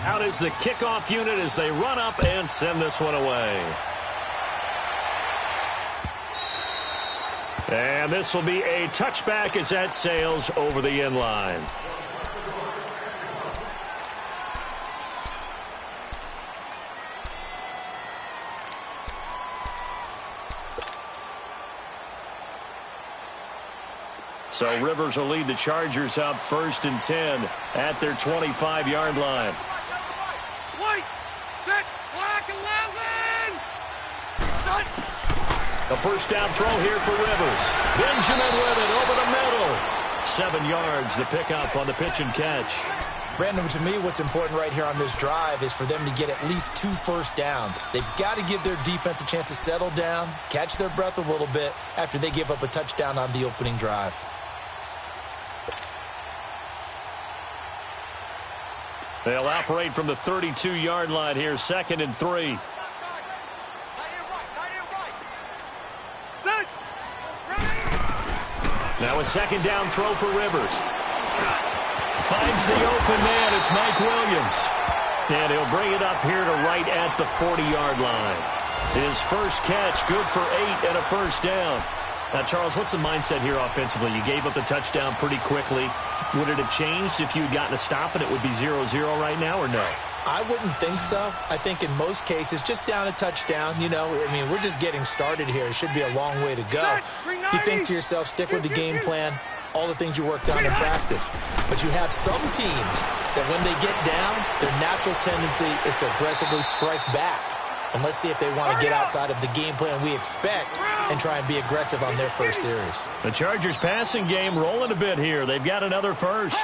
Out is the kickoff unit as they run up and send this one away. And this will be a touchback as that sails over the end line. So Rivers will lead the Chargers up 1st and 10 at their 25-yard line. Wait, set, black 11. A first down throw here for Rivers. Benjamin with it over the middle. 7 yards, the pickup on the pitch and catch. Brandon, to me, what's important right here on this drive is for them to get at least 2 first downs. They've got to give their defense a chance to settle down, catch their breath a little bit after they give up a touchdown on the opening drive. They'll operate from the 32-yard line here, 2nd and 3. Now a 2nd down throw for Rivers. Finds the open man. It's Mike Williams. And he'll bring it up here to right at the 40-yard line. His first catch, good for 8 and a first down. Now, Charles, what's the mindset here offensively? You gave up the touchdown pretty quickly. Would it have changed if you had gotten a stop and it would be 0-0 right now, or no? I wouldn't think so. I think in most cases, just down a touchdown, you know, I mean, we're just getting started here. It should be a long way to go. You think to yourself, stick with the game plan, all the things you worked on in practice. But you have some teams that when they get down, their natural tendency is to aggressively strike back. And let's see if they want to get outside of the game plan we expect and try and be aggressive on their first series. The Chargers passing game rolling a bit here. They've got another first.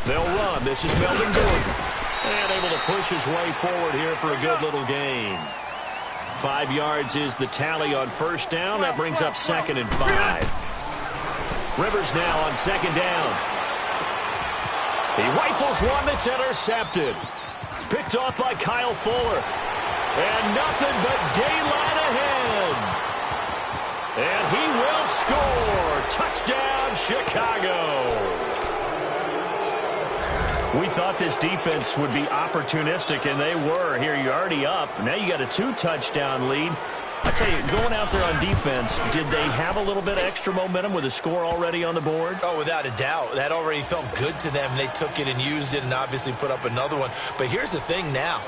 They'll run. This is Melvin Gordon. And able to push his way forward here for a good little gain. 5 yards is the tally on first down. That brings up 2nd and 5. Rivers now on 2nd down. He rifles one that's intercepted. Picked off by Kyle Fuller. And nothing but daylight ahead. And he will score. Touchdown, Chicago. We thought this defense would be opportunistic, and they were. Here you're already up. Now you got a 2-touchdown lead. I tell you, going out there on defense, did they have a little bit of extra momentum with a score already on the board? Oh, without a doubt. That already felt good to them. They took it and used it and obviously put up another one. But here's the thing now.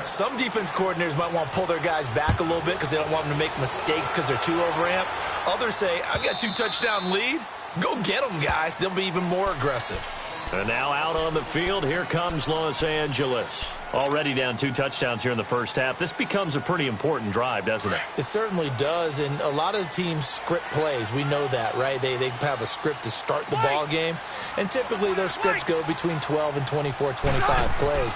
Some defense coordinators might want to pull their guys back a little bit because they don't want them to make mistakes because they're too overamped. Others say, I've got 2-touchdown lead. Go get them, guys. They'll be even more aggressive. And now out on the field, here comes Los Angeles. Already down 2 touchdowns here in the first half. This becomes a pretty important drive, doesn't it? It certainly does, and a lot of teams script plays. We know that, right? They have a script to start the ball game, and typically those scripts go between 12 and 24, 25 plays.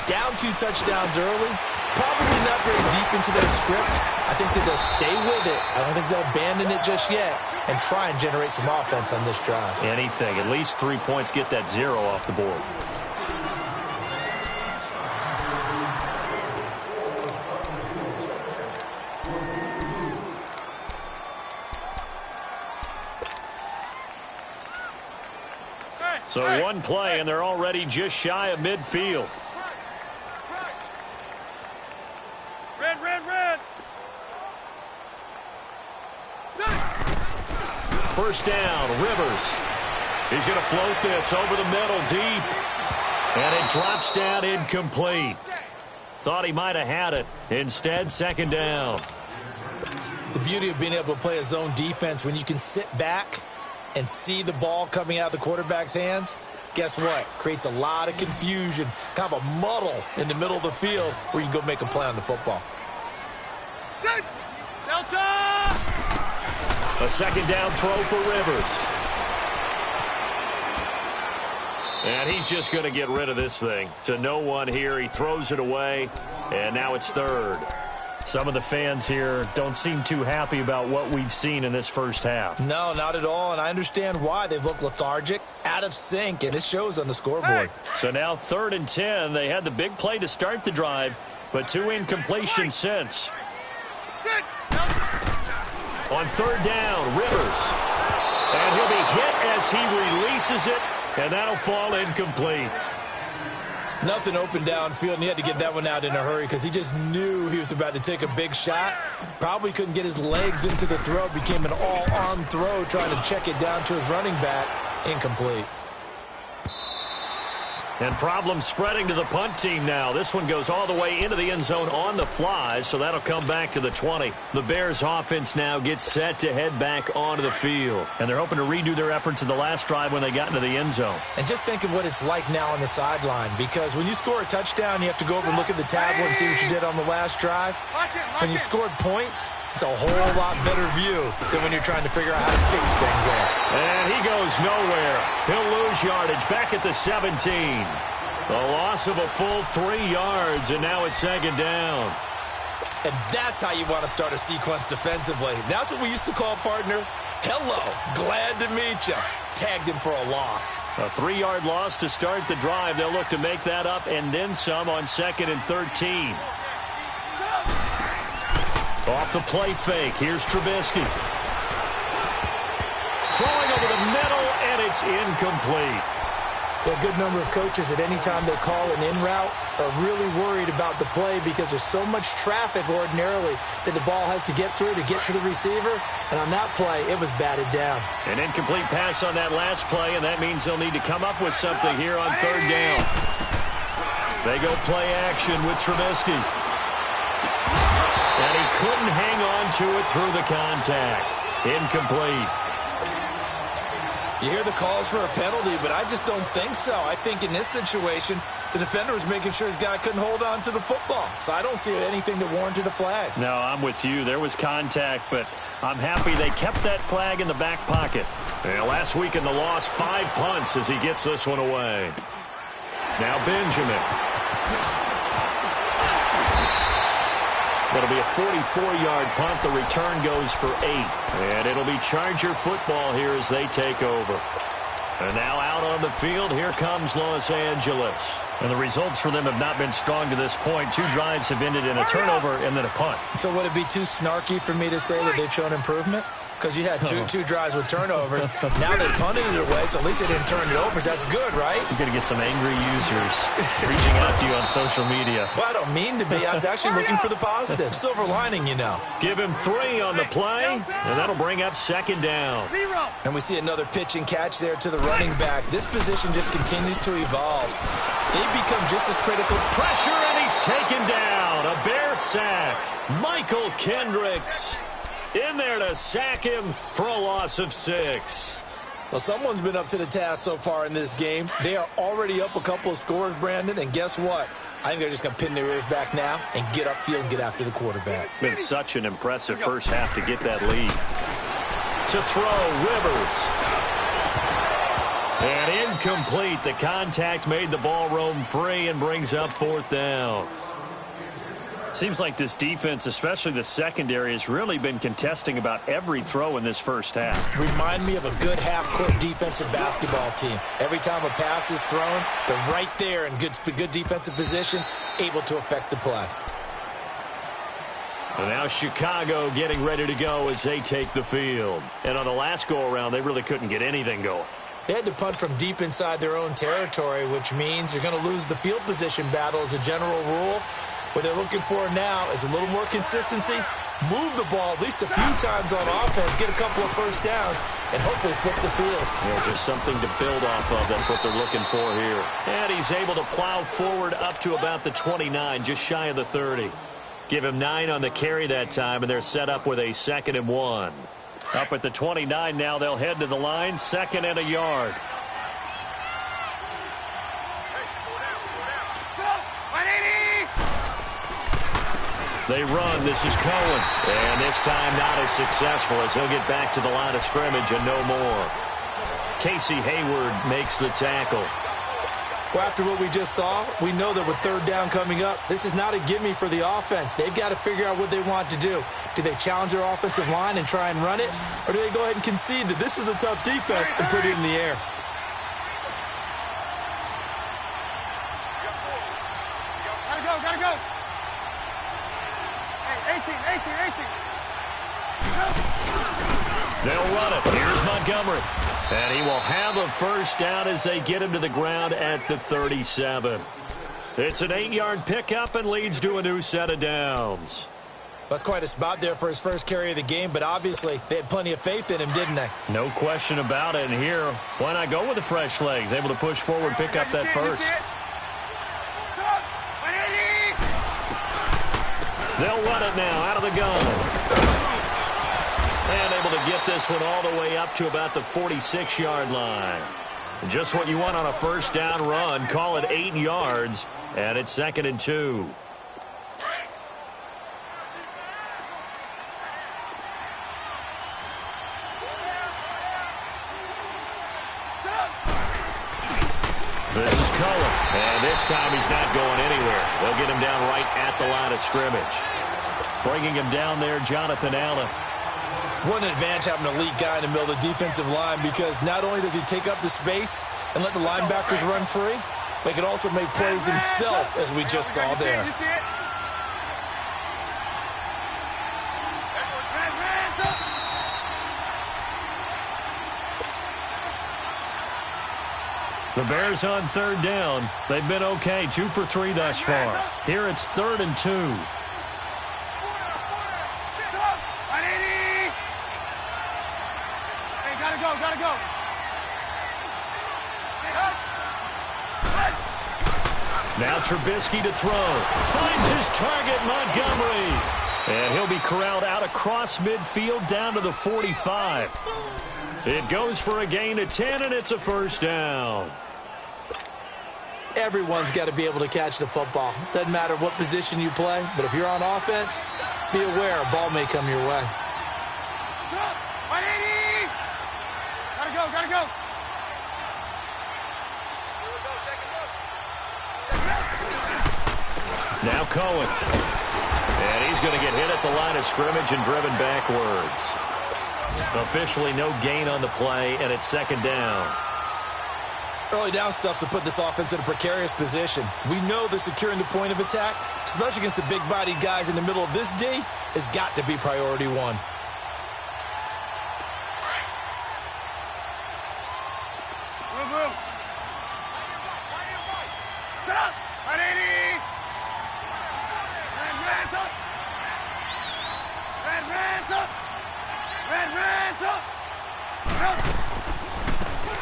Down 2 touchdowns early, probably not very deep into their script. I think that they'll stay with it. I don't think they'll abandon it just yet and try and generate some offense on this drive. Anything. At least 3 points, get that 0 off the board. So one play, and they're already just shy of midfield. Red. First down, Rivers. He's going to float this over the middle deep. And it drops down incomplete. Thought he might have had it. Instead, 2nd down. The beauty of being able to play a zone defense when you can sit back and see the ball coming out of the quarterback's hands, guess what? Creates a lot of confusion, kind of a muddle in the middle of the field where you can go make a play on the football. Delta! A 2nd down throw for Rivers. And he's just going to get rid of this thing. To no one here. He throws it away, and now it's 3rd. Some of the fans here don't seem too happy about what we've seen in this first half. No, not at all, and I understand why. They've looked lethargic, out of sync, and it shows on the scoreboard. So now 3rd and 10. They had the big play to start the drive, but 2 incompletions since. On third down, Rivers. And he'll be hit as he releases it, and that'll fall incomplete. Nothing open downfield, and he had to get that one out in a hurry because he just knew he was about to take a big shot. Probably couldn't get his legs into the throw. Became an all-arm throw trying to check it down to his running back. Incomplete. And problems spreading to the punt team now. This one goes all the way into the end zone on the fly, so that'll come back to the 20. The Bears offense now gets set to head back onto the field. And they're hoping to redo their efforts in the last drive when they got into the end zone. And just think of what it's like now on the sideline, because when you score a touchdown, you have to go over and look at the tablet and see what you did on the last drive. When you scored points, it's a whole lot better view than when you're trying to figure out how to fix things there. And he goes nowhere. He'll lose yardage back at the 17. A loss of a full 3 yards, and now it's second down. And that's how you want to start a sequence defensively. That's what we used to call, partner, hello, glad to meet you. Tagged him for a loss. A 3-yard loss to start the drive. They'll look to make that up and then some on 2nd and 13. Off the play fake. Here's Trubisky. Throwing over the middle, and it's incomplete. A good number of coaches at any time they call an in route are really worried about the play because there's so much traffic ordinarily that the ball has to get through to get to the receiver. And on that play, it was batted down. An incomplete pass on that last play, and that means they'll need to come up with something here on third down. They go play action with Trubisky. And he couldn't hang on to it through the contact. Incomplete. You hear the calls for a penalty, but I just don't think so. I think in this situation, the defender was making sure his guy couldn't hold on to the football. So I don't see anything that warranted a flag. No, I'm with you. There was contact, but I'm happy they kept that flag in the back pocket. And last week in the loss, 5 punts as he gets this one away. Now Benjamin. That'll be a 44-yard punt. The return goes for 8. And it'll be Charger football here as they take over. And now out on the field, here comes Los Angeles. And the results for them have not been strong to this point. 2 drives have ended in a turnover and then a punt. So would it be too snarky for me to say that they've shown improvement? Because you had two drives with turnovers. Now they punted it away, so at least they didn't turn it over. That's good, right? You're going to get some angry users reaching out to you on social media. Well, I don't mean to be. I was actually looking for the positive. Silver lining, you know. Give him 3 on the play, and that'll bring up second down. And we see another pitch and catch there to the running back. This position just continues to evolve. They've become just as critical. Pressure, and he's taken down. A Bear sack. Michael Kendricks in there to sack him for a loss of 6. Well, someone's been up to the task so far in this game. They are already up a couple of scores, Brandon, and guess what? I think they're just going to pin their ears back now and get upfield and get after the quarterback. Been such an impressive first half to get that lead. To throw, Rivers. And incomplete. The contact made the ball roam free and brings up 4th down. Seems like this defense, especially the secondary, has really been contesting about every throw in this first half. Remind me of a good half-court defensive basketball team. Every time a pass is thrown, they're right there in good defensive position, able to affect the play. And now Chicago getting ready to go as they take the field. And on the last go-around, they really couldn't get anything going. They had to punt from deep inside their own territory, which means you're going to lose the field position battle as a general rule. What they're looking for now is a little more consistency, move the ball at least a few times on offense, get a couple of first downs, and hopefully flip the field. Yeah, just something to build off of. That's what they're looking for here. And he's able to plow forward up to about the 29, just shy of the 30. Give him 9 on the carry that time, and they're set up with a 2nd and 1. Up at the 29 now, they'll head to the line, 2nd and a yard. They run. This is Cohen. And this time not as successful as he'll get back to the line of scrimmage and no more. Casey Hayward makes the tackle. Well, after what we just saw, we know that with 3rd down coming up, this is not a gimme for the offense. They've got to figure out what they want to do. Do they challenge their offensive line and try and run it? Or do they go ahead and concede that this is a tough defense and put it in the air? Gotta go. 18. They'll run it. Here's Montgomery. And he will have a first down as they get him to the ground at the 37. It's an 8-yard pickup and leads to a new set of downs. That's quite a spot there for his first carry of the game, but obviously they had plenty of faith in him, didn't they? No question about it. And here, why not go with the fresh legs? Able to push forward, pick up that first. They'll run it now out of the gun. And able to get this one all the way up to about the 46-yard line. Just what you want on a first down run. Call it 8 yards, and it's 2nd and 2. This is Cohen, and this time he's not going anywhere. They'll get him down right at the line of scrimmage. Bringing him down there, Jonathan Allen. What an advantage having an elite guy in the middle of the defensive line, because not only does he take up the space and let the linebackers run free, but he can also make plays himself, as we just saw there. The Bears on 3rd down. They've been okay, 2 for 3 thus far. Here it's 3rd and 2. Gotta go. Now Trubisky to throw. Finds his target, Montgomery. And he'll be corralled out across midfield down to the 45. It goes for a gain of 10, and it's a first down. Everyone's got to be able to catch the football. Doesn't matter what position you play, but if you're on offense, be aware a ball may come your way. Gotta go. Now Cohen. And he's going to get hit at the line of scrimmage and driven backwards. Officially no gain on the play, and it's 2nd down. Early down stuff to put this offense in a precarious position. We know that securing the point of attack, especially against the big-bodied guys in the middle of this D, has got to be priority 1.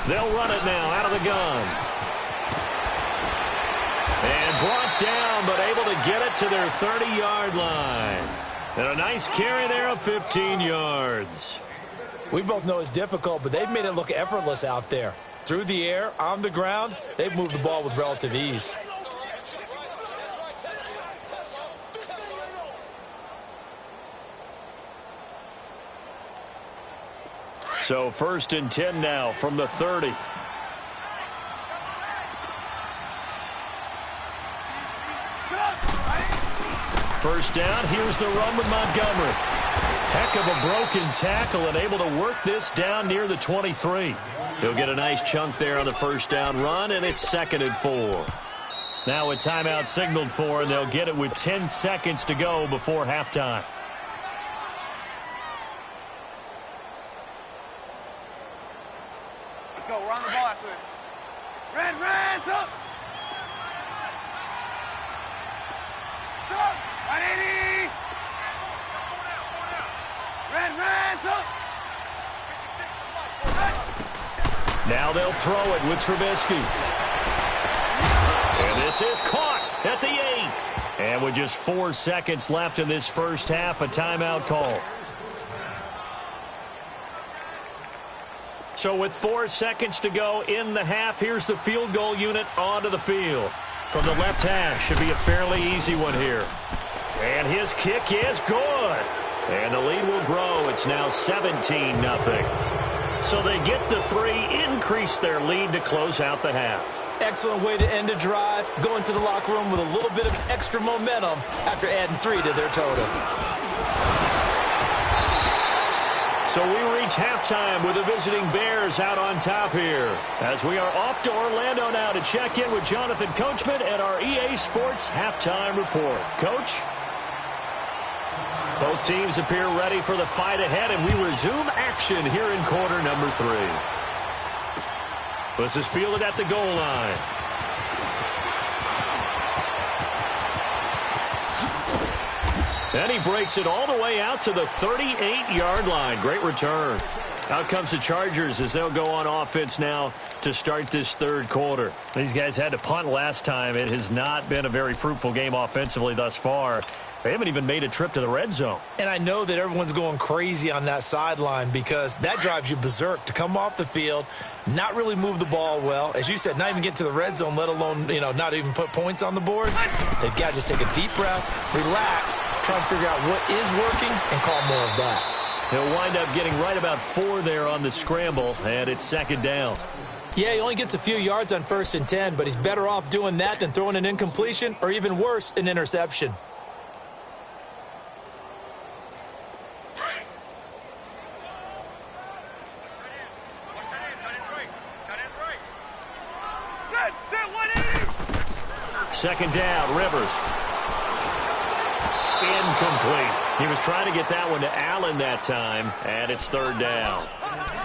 They'll run it now out of the gun. And brought down, but able to get it to their 30-yard line. And a nice carry there of 15 yards. We both know it's difficult, but they've made it look effortless out there. Through the air, on the ground, they've moved the ball with relative ease. So 1st and 10 now from the 30. First down, here's the run with Montgomery. Heck of a broken tackle and able to work this down near the 23. He'll get a nice chunk there on the first down run, and it's 2nd and 4. Now a timeout signaled for, and they'll get it with 10 seconds to go before halftime. Let's go. We're on the ball after this. Red, up. Stop. 180. Red, up. Now they'll throw it with Trubisky. And this is caught at the 8. And with just 4 seconds left in this first half, a timeout call. So with 4 seconds to go in the half, here's the field goal unit onto the field. From the left half, should be a fairly easy one here. And his kick is good. And the lead will grow. It's now 17-0. So they get the 3, increase their lead to close out the half. Excellent way to end a drive. Go into the locker room with a little bit of extra momentum after adding 3 to their total. So we reach halftime with the visiting Bears out on top here. As we are off to Orlando now to check in with Jonathan Coachman and our EA Sports Halftime Report. Coach? Both teams appear ready for the fight ahead, and we resume action here in quarter number 3. This is fielded at the goal line. And he breaks it all the way out to the 38-yard line. Great return. Out comes the Chargers as they'll go on offense now to start this third quarter. These guys had to punt last time. It has not been a very fruitful game offensively thus far. They haven't even made a trip to the red zone. And I know that everyone's going crazy on that sideline because that drives you berserk to come off the field, not really move the ball well. As you said, not even get to the red zone, let alone, not even put points on the board. They've got to just take a deep breath, relax, try and figure out what is working, and call more of that. He'll wind up getting right about 4 there on the scramble, and it's second down. Yeah, he only gets a few yards on 1st and 10, but he's better off doing that than throwing an incompletion or even worse, an interception. Second down, Rivers. Incomplete. He was trying to get that one to Allen that time, and it's third down.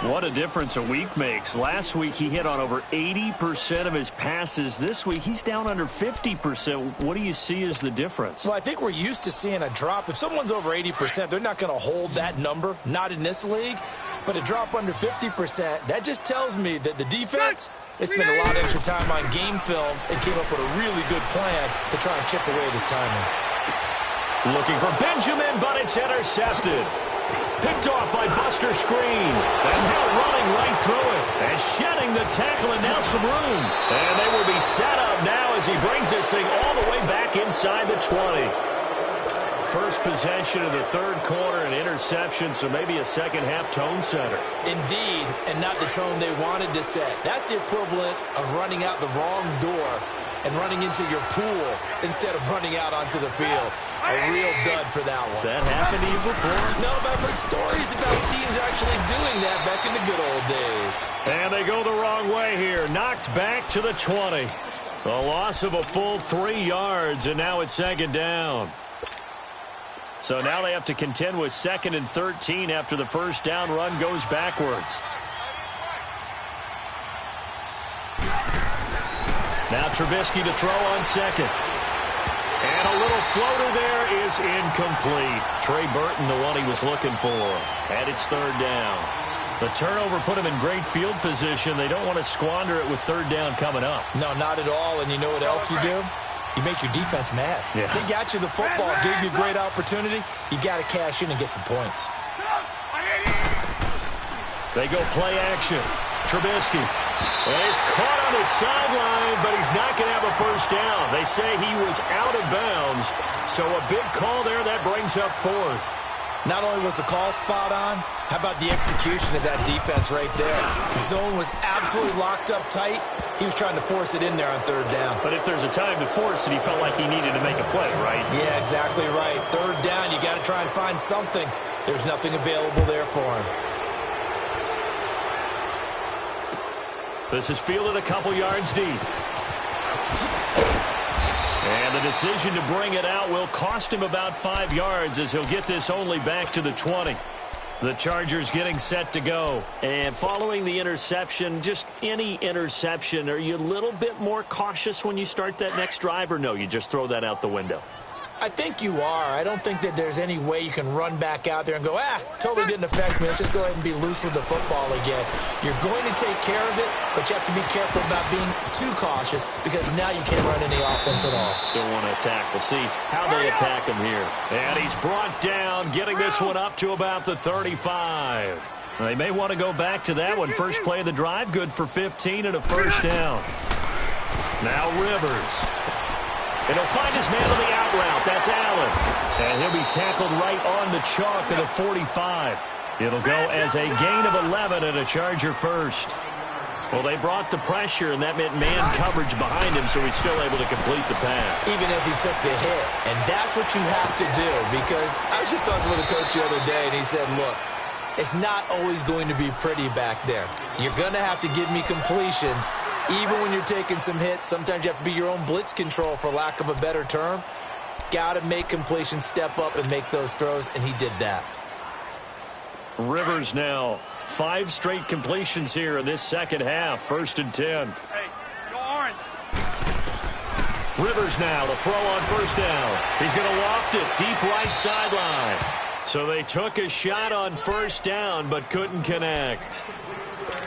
What a difference a week makes. Last week he hit on over 80% of his passes. This week he's down under 50%. What do you see as the difference? Well, I think we're used to seeing a drop. If someone's over 80%, they're not going to hold that number, not in this league. But a drop under 50%, that just tells me that the defense has spent a lot of extra time on game films and came up with a really good plan to try and chip away this timing. Looking for Benjamin, but it's intercepted. Picked off by Buster Screen. And now running right through it. And shedding the tackle and now some room. And they will be set up now as he brings this thing all the way back inside the 20. First possession of the third quarter, an interception, so maybe a second-half tone setter. Indeed, and not the tone they wanted to set. That's the equivalent of running out the wrong door and running into your pool instead of running out onto the field. A real dud for that one. Has that happened to you before? No, but I've heard stories about teams actually doing that back in the good old days. And they go the wrong way here. Knocked back to the 20. A loss of a full 3 yards, and now it's second down. So now they have to contend with 2nd and 13 after the first down run goes backwards. Now Trubisky to throw on second. And a little floater there is incomplete. Trey Burton, the one he was looking for. And it's third down. The turnover put him in great field position. They don't want to squander it with third down coming up. No, not at all. And you know what else you do? You make your defense mad. Yeah. They got you the football, gave you a great opportunity. You got to cash in and get some points. They go play action. Trubisky. And he's caught on his sideline, but he's not going to have a first down. They say he was out of bounds. So a big call there that brings up 4th. Not only was the call spot on, how about the execution of that defense right there? The zone was absolutely locked up tight. He was trying to force it in there on third down. But if there's a time to force it, he felt like he needed to make a play, right? Yeah, exactly right. Third down, you got to try and find something. There's nothing available there for him. This is fielded a couple yards deep. And the decision to bring it out will cost him about 5 yards as he'll get this only back to the 20. The Chargers getting set to go. And following the interception, just any interception, are you a little bit more cautious when you start that next drive, or no, you just throw that out the window? I think you are. I don't think that there's any way you can run back out there and go, totally didn't affect me. Let's just go ahead and be loose with the football again. You're going to take care of it, but you have to be careful about being too cautious because now you can't run any offense at all. Still want to attack. We'll see how they attack him here. And he's brought down, getting this one up to about the 35. They may want to go back to that one. First play of the drive, good for 15 and a first down. Now Rivers. And he'll find his man on the out route. That's Allen. And he'll be tackled right on the chalk at the 45. It'll go as a gain of 11 and a Charger first. Well, they brought the pressure, and that meant man coverage behind him, so he's still able to complete the pass. Even as he took the hit. And that's what you have to do, because I was just talking with a coach the other day, and he said, look, it's not always going to be pretty back there. You're going to have to give me completions. Even when you're taking some hits, sometimes you have to be your own blitz control, for lack of a better term. got to make completion, step up, and make those throws, and he did that. Rivers now. 5 straight completions here in this second half. 1st and 10. Hey, go orange. Rivers now to throw on 1st down. He's going to loft it deep right sideline. So they took a shot on 1st down but couldn't connect.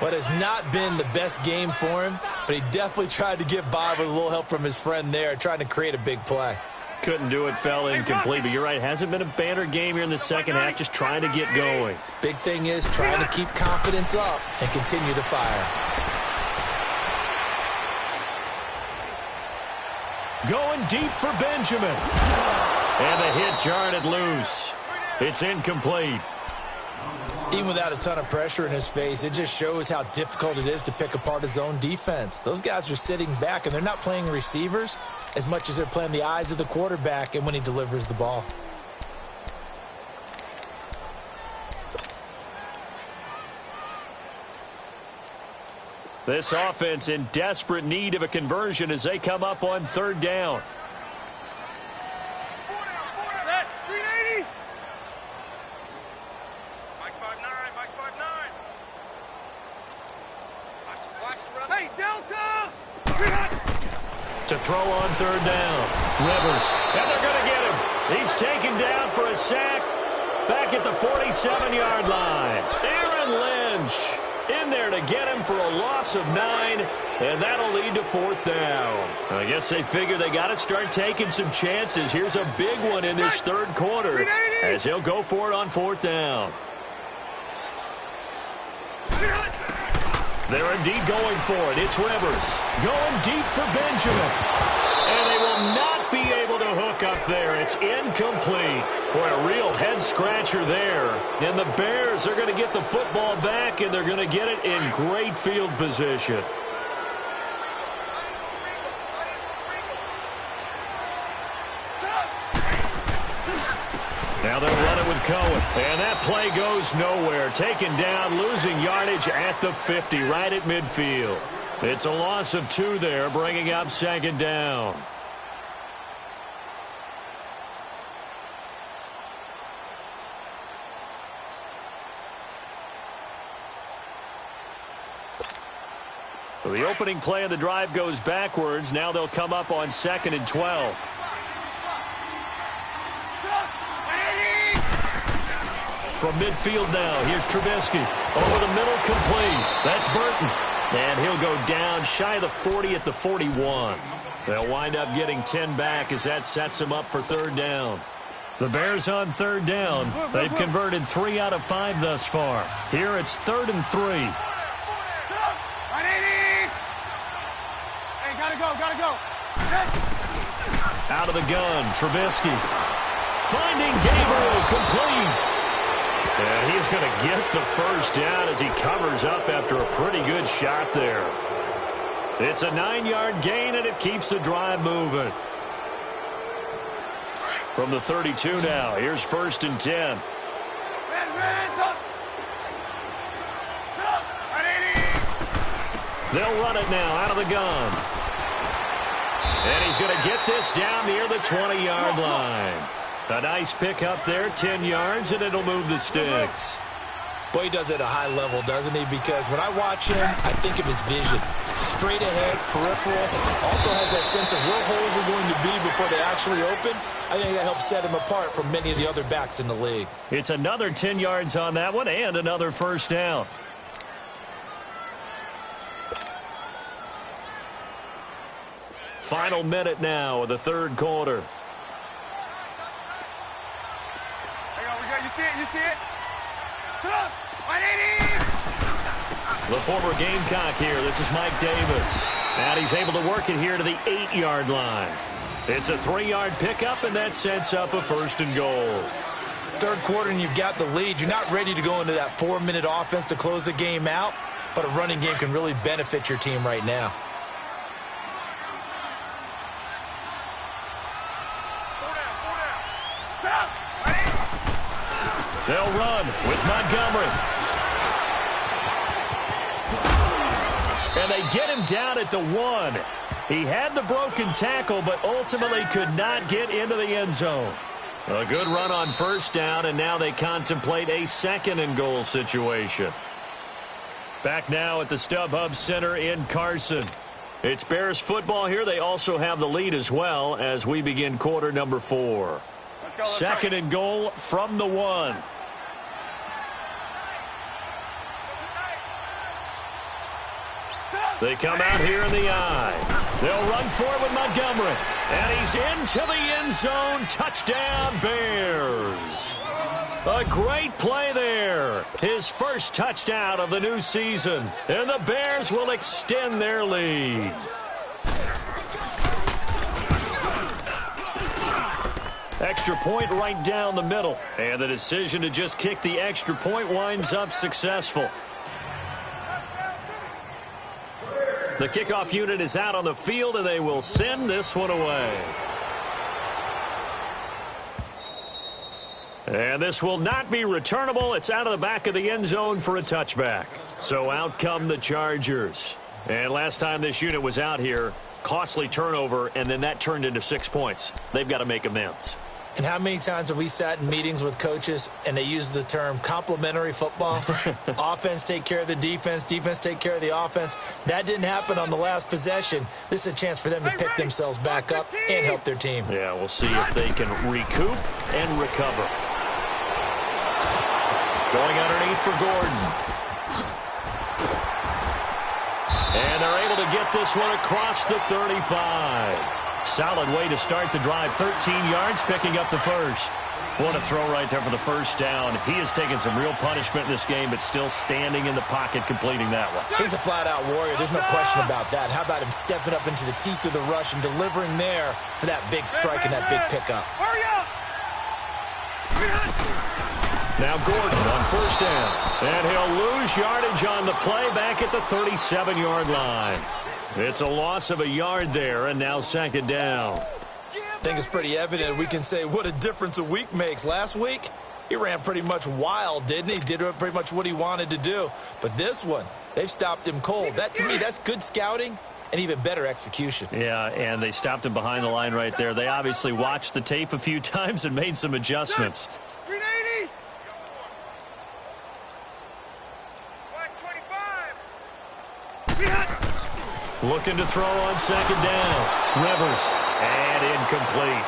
What has not been the best game for him, but he definitely tried to get by with a little help from his friend there, trying to create a big play. Couldn't do it, fell incomplete, but you're right. Hasn't been a banner game here in the second half, just trying to get going. Big thing is trying to keep confidence up and continue to fire. Going deep for Benjamin. And the hit jarred it loose. It's incomplete. Even without a ton of pressure in his face, it just shows how difficult it is to pick apart his own defense. Those guys are sitting back, and they're not playing receivers as much as they're playing the eyes of the quarterback and when he delivers the ball. This offense in desperate need of a conversion as they come up on 3rd down. Hey, Delta! To throw on 3rd down. Rivers. And they're going to get him. He's taken down for a sack back at the 47-yard line. Aaron Lynch in there to get him for a loss of 9, and that'll lead to 4th down. I guess they figure they got to start taking some chances. Here's a big one in this 3rd quarter as he'll go for it on 4th down. They're indeed going for it. It's Rivers going deep for Benjamin. And they will not be able to hook up there. It's incomplete. Boy, a real head-scratcher there. And the Bears are going to get the football back, and they're going to get it in great field position. Now they'll run it with Cohen. And that play goes nowhere. Taken down, losing yardage at the 50, right at midfield. It's a loss of 2 there, bringing up 2nd down. So the opening play of the drive goes backwards. Now they'll come up on 2nd and 12. From midfield now, here's Trubisky. Over the middle, complete. That's Burton. And he'll go down shy of the 40 at the 41. They'll wind up getting 10 back as that sets them up for 3rd down. The Bears on 3rd down. They've converted 3 out of 5 thus far. Here it's 3rd and 3. Hey, gotta go. Out of the gun, Trubisky. Finding Gabriel, complete. And he's going to get the 1st down as he covers up after a pretty good shot there. It's a 9-yard gain, and it keeps the drive moving. From the 32 now, here's 1st and 10. They'll run it now out of the gun. And he's going to get this down near the 20-yard line. A nice pickup there, 10 yards, and it'll move the sticks. Boy, he does it at a high level, doesn't he? Because when I watch him, I think of his vision. Straight ahead, peripheral. Also has that sense of where holes are going to be before they actually open. I think that helps set him apart from many of the other backs in the league. It's another 10 yards on that one and another 1st down. Final minute now of the 3rd quarter. You see it? The former Gamecock here. This is Mike Davis. And he's able to work it here to the 8-yard line. It's a 3-yard pickup, and that sets up a 1st and goal. 3rd quarter, and you've got the lead. You're not ready to go into that 4-minute offense to close the game out, but a running game can really benefit your team right now. They'll run with Montgomery. And they get him down at the 1. He had the broken tackle, but ultimately could not get into the end zone. A good run on first down, and now they contemplate a second-and-goal situation. Back now at the StubHub Center in Carson. It's Bears football here. They also have the lead as well as we begin quarter number 4. Second and goal from the 1. They come out here in the eye. They'll run for it with Montgomery. And he's into the end zone. Touchdown, Bears. A great play there. His first touchdown of the new season. And the Bears will extend their lead. Extra point right down the middle. And the decision to just kick the extra point winds up successful. The kickoff unit is out on the field, and they will send this one away. And this will not be returnable. It's out of the back of the end zone for a touchback. So out come the Chargers. And last time this unit was out here, costly turnover, and then that turned into 6 points. They've got to make amends. And how many times have we sat in meetings with coaches and they use the term complementary football? Offense take care of the defense, defense take care of the offense. That didn't happen on the last possession. This is a chance for them to pick themselves back up and help their team. Yeah, we'll see if they can recoup and recover. Going underneath for Gordon. And they're able to get this one across the 35. Solid way to start the drive. 13 yards, picking up the first. What a throw right there for the first down. He has taken some real punishment in this game, but still standing in the pocket, completing that one. He's a flat-out warrior. There's no question about that. How about him stepping up into the teeth of the rush and delivering there for that big strike and that big pickup? Hurry up! Now Gordon on first down. And he'll lose yardage on the play back at the 37-yard line. It's a loss of a yard there, and now second down. I think it's pretty evident. We can say what a difference a week makes. Last week, he ran pretty much wild, didn't he? Did pretty much what he wanted to do. But this one, they've stopped him cold. That, to me, that's good scouting and even better execution. Yeah, and they stopped him behind the line right there. They obviously watched the tape a few times and made some adjustments. 380. Looking to throw on second down. Rivers. And incomplete.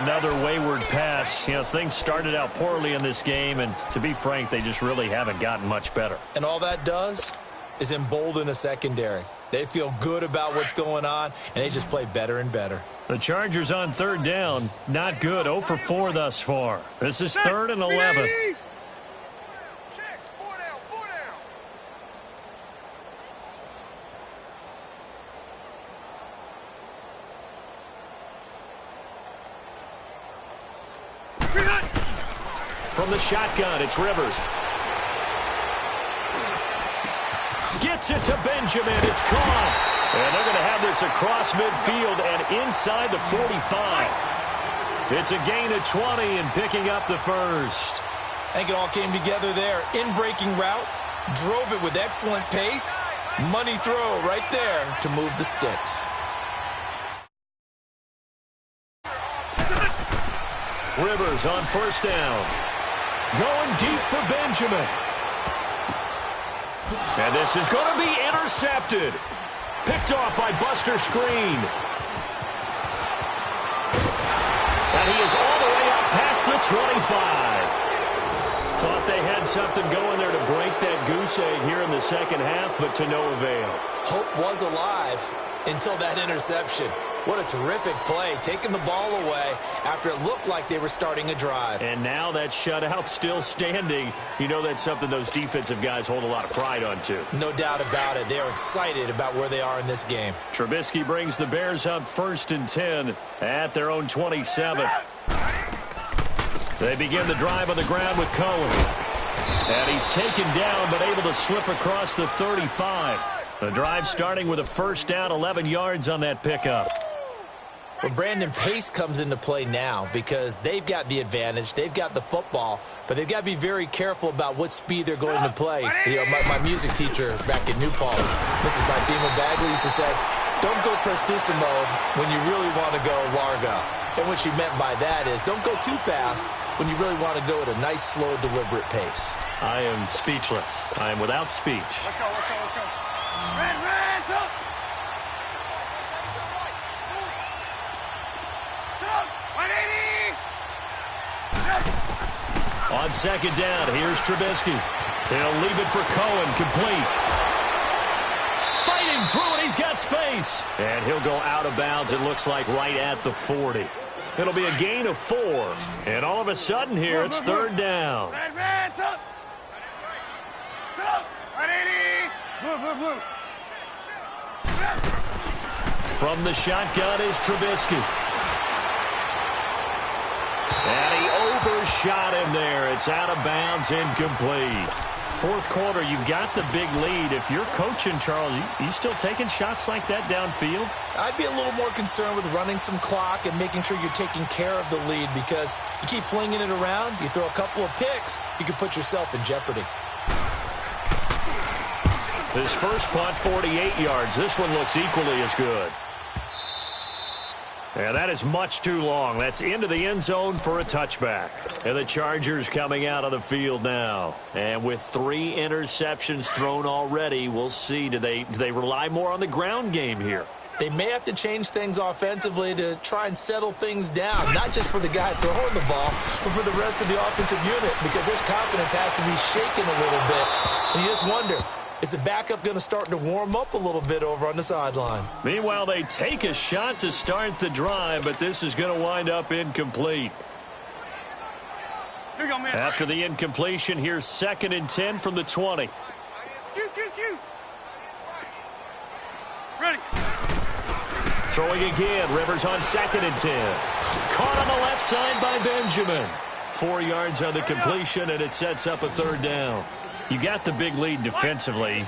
Another wayward pass. You know, things started out poorly in this game, and to be frank, they just really haven't gotten much better. And all that does is embolden a secondary. They feel good about what's going on, and they just play better and better. The Chargers on third down. Not good. 0 for 4 thus far. This is 3rd and 11. From the shotgun, it's Rivers. Gets it to Benjamin. It's caught. And they're going to have this across midfield and inside the 45. It's a gain of 20 and picking up the first. I think it all came together there. In-breaking route, drove it with excellent pace. Money throw right there to move the sticks. Rivers on first down. Going deep for Benjamin. And this is going to be intercepted. Picked off by Buster Screen. And he is all the way up past the 25. Thought they had something going there to break that goose egg here in the second half, but to no avail. Hope was alive until that interception. What a terrific play, taking the ball away after it looked like they were starting a drive. And now that shutout still standing. You know that's something those defensive guys hold a lot of pride on, too. No doubt about it. They are excited about where they are in this game. Trubisky brings the Bears up 1st and 10 at their own 27. They begin the drive on the ground with Cohen. And he's taken down but able to slip across the 35. The drive starting with a first down, 11 yards on that pickup. Well, Brandon, pace comes into play now because they've got the advantage. They've got the football, but they've got to be very careful about what speed they're going to play. You know, my music teacher back in New Paltz, Mrs. Bagley, used to say, Don't go prestissimo when you really want to go largo. And what she meant by that is don't go too fast when you really want to go at a nice, slow, deliberate pace. I am speechless. I am without speech. Let's go, let's go, let's go. Red, up. Up, 180. On second down, here's Trubisky. He'll leave it for Cohen, complete. Fighting through it, he's got space. And he'll go out of bounds, it looks like, right at the 40. It'll be a gain of 4. And all of a sudden here, it's third down. Red, up. Up, 180. Move. From the shotgun is Trubisky. And he overshot him there. It's out of bounds, incomplete. Fourth quarter, you've got the big lead. If you're coaching, Charles, you still taking shots like that downfield? I'd be a little more concerned with running some clock and making sure you're taking care of the lead, because you keep flinging it around, you throw a couple of picks, you can put yourself in jeopardy. His first punt, 48 yards. This one looks equally as good. And that is much too long. That's into the end zone for a touchback. And the Chargers coming out of the field now. And with 3 interceptions thrown already, we'll see. Do they rely more on the ground game here? They may have to change things offensively to try and settle things down, not just for the guy throwing the ball, but for the rest of the offensive unit, because his confidence has to be shaken a little bit. And you just wonder, is the backup going to start to warm up a little bit over on the sideline? Meanwhile, they take a shot to start the drive, but this is going to wind up incomplete. Here you go, man. After the incompletion, here's 2nd and 10 from the 20. Q. Ready. Throwing again, Rivers on 2nd and 10. Caught on the left side by Benjamin. 4 yards on the completion, and it sets up a third down. You got the big lead defensively,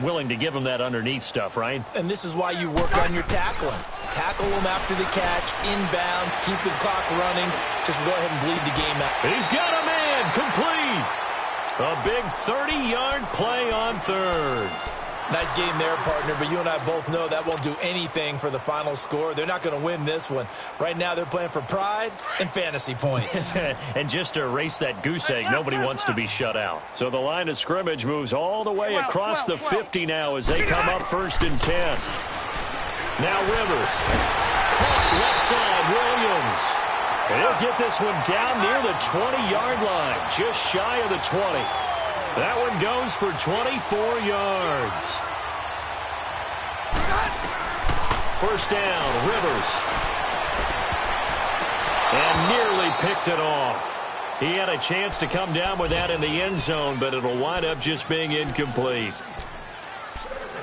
willing to give them that underneath stuff, right? And this is why you work on your tackling. Tackle them after the catch, inbounds, keep the clock running. Just go ahead and bleed the game out. He's got a man, complete. A big 30-yard play on third. Nice game there, partner, but you and I both know that won't do anything for the final score. They're not going to win this one. Right now, they're playing for pride and fantasy points. And just to erase that goose egg, nobody wants to be shut out. So the line of scrimmage moves all the way across the 50 now as they come up 1st and 10. Now Rivers. Caught left side, Williams. And he'll get this one down near the 20-yard line, just shy of the 20. That one goes for 24 yards. First down, Rivers. And nearly picked it off. He had a chance to come down with that in the end zone, but it'll wind up just being incomplete.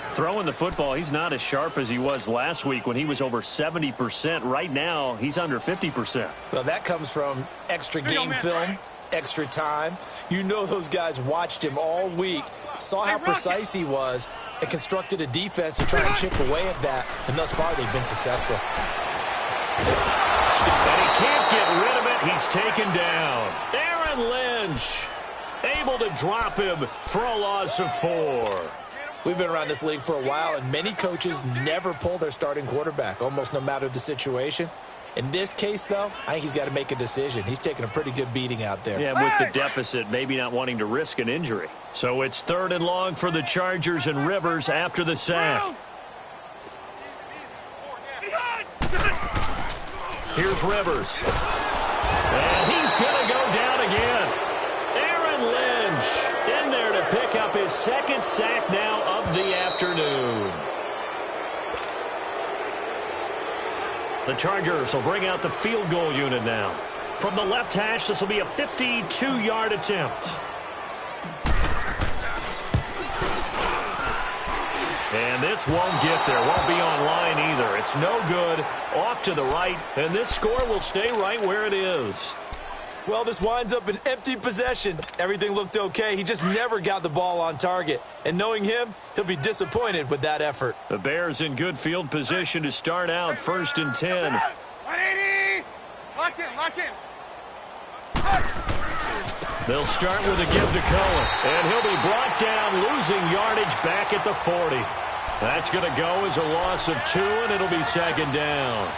Throwing the football, he's not as sharp as he was last week when he was over 70%. Right now, he's under 50%. Well, that comes from extra game film, extra time. You know those guys watched him all week, saw how precise he was, and constructed a defense to try and chip away at that. And thus far, they've been successful. And he can't get rid of it. He's taken down. Aaron Lynch able to drop him for a loss of 4. We've been around this league for a while, and many coaches never pull their starting quarterback, almost no matter the situation. In this case, though, I think he's got to make a decision. He's taking a pretty good beating out there. Yeah, with the deficit, maybe not wanting to risk an injury. So it's 3rd and long for the Chargers and Rivers after the sack. Here's Rivers. And he's going to go down again. Aaron Lynch in there to pick up his 2nd sack now of the afternoon. The Chargers will bring out the field goal unit now. From the left hash, this will be a 52-yard attempt. And this won't get there. Won't be on line either. It's no good. Off to the right. And this score will stay right where it is. Well, this winds up an empty possession. Everything looked okay. He just never got the ball on target. And knowing him, he'll be disappointed with that effort. The Bears in good field position to start out 1st and 10. 180. Lock in. They'll start with a give to Cohen. And he'll be brought down, losing yardage back at the 40. That's going to go as a loss of 2, and it'll be second down.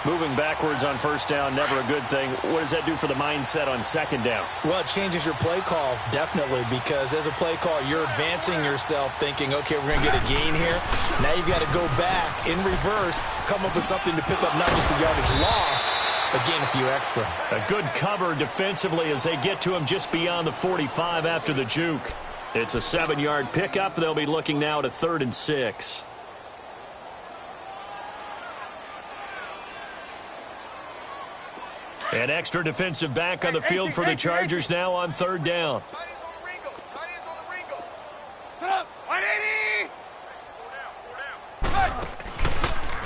Moving backwards on first down, never a good thing. What does that do for the mindset on second down? Well, it changes your play call, definitely, because as a play call, you're advancing yourself thinking, okay, we're going to get a gain here. Now you've got to go back in reverse, come up with something to pick up not just the yardage lost, but gain a few extra. A good cover defensively as they get to him just beyond the 45 after the juke. It's a 7-yard pickup. They'll be looking now to 3rd and 6. An extra defensive back on the field for the Chargers now on 3rd down.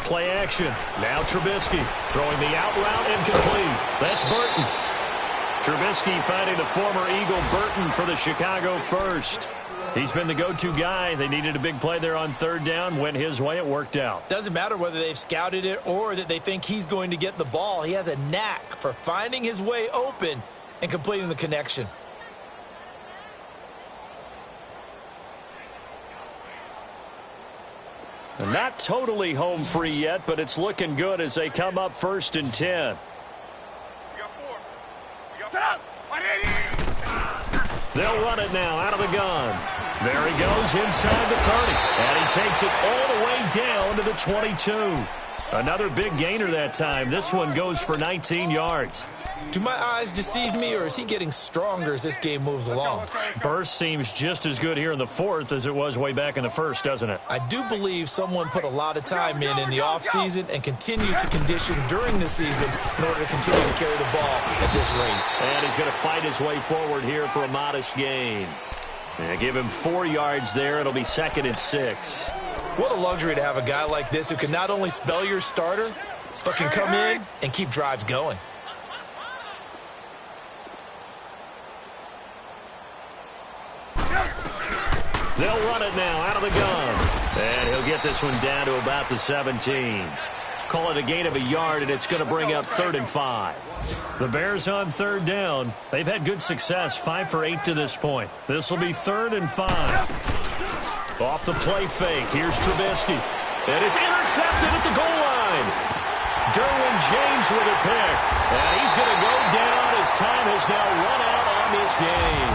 Play action. Now Trubisky throwing the out route incomplete. That's Burton. Trubisky finding the former Eagle Burton for the Chicago first. He's been the go-to guy. They needed a big play there on 3rd down. Went his way. It worked out. Doesn't matter whether they've scouted it or that they think he's going to get the ball. He has a knack for finding his way open and completing the connection. Not totally home free yet, but it's looking good as they come up 1st and 10. Set up. 180. They'll run it now out of the gun. There he goes inside the 30. And he takes it all the way down to the 22. Another big gainer that time. This one goes for 19 yards. Do my eyes deceive me, or is he getting stronger as this game moves along? Burst seems just as good here in the 4th as it was way back in the 1st, doesn't it? I do believe someone put a lot of time in the offseason and continues to condition during the season in order to continue to carry the ball at this rate. And he's going to fight his way forward here for a modest gain. And give him 4 yards there. It'll be 2nd and 6. What a luxury to have a guy like this who can not only spell your starter, but can come in and keep drives going. They'll run it now out of the gun. And he'll get this one down to about the 17. Call it a gain of a yard, and it's going to bring up 3rd and 5. The Bears on 3rd down. They've had good success, 5 for 8 to this point. This will be 3rd and 5. Off the play fake. Here's Trubisky. And it's intercepted at the goal line. Derwin James with a pick. And he's going to go down as time has now run out on this game.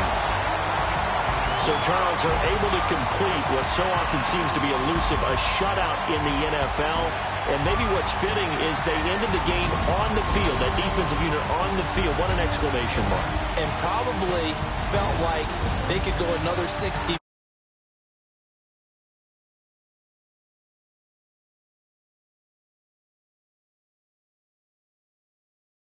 So, Charles, are able to complete what so often seems to be elusive, a shutout in the NFL. And maybe what's fitting is they ended the game on the field, that defensive unit on the field. What an exclamation mark. And probably felt like they could go another 60.